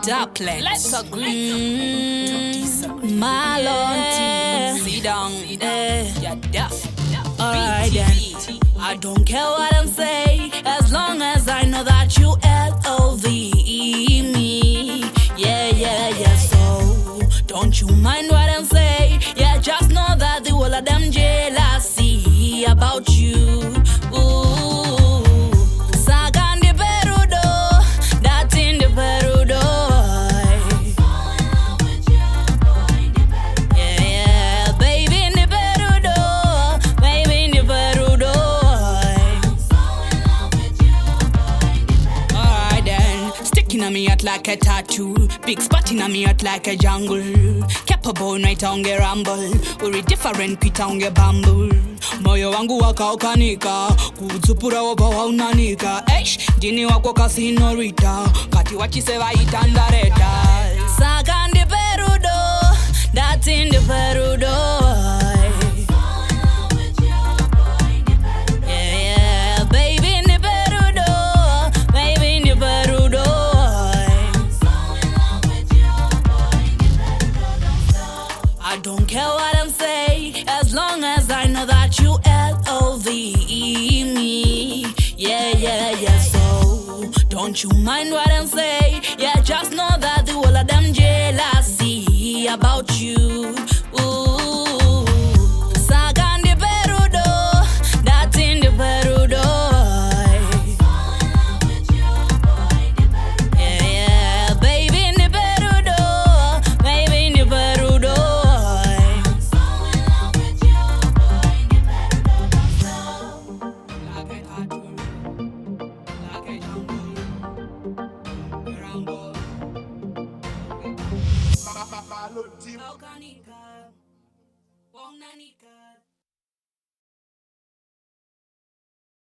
Doublet. Let's agree. My Lord, Sit down. You're deaf. Alright then. I don't care what I'm saying, as long as I know that you L-O-V-E me. Yeah. So don't you mind what I'm saying? Yeah, just know that the whole of them jealousy about you. Ooh, Sagandi Perudo, that's in the Perudo. Yeah, baby in the Perudo, baby in the Perudo. Alright then, sticking on me out like a tattoo, big spot in me out like a jungle. Capable night on get rumble, uri different pita on get bumble. Moyo wangu wakaukanika, kutsupura wapa waunanika. Eish, jini wako kasinorita, kati wachiseva itandareta. Sagandi Perudo, that's in the Perudo. Yeah, baby in the Perudo, baby in the Perudo. I don't care what I'm saying, as long as I know that you L-O-V-E me. Yeah. So don't you mind what I'm saying? Yeah, just know that the whole of them jealousy about you. Ooh, Sagandi Perudo, that's in the Perudo. Yeah, baby in the Perudo, baby in the Perudo. Aukanika, won't nanika.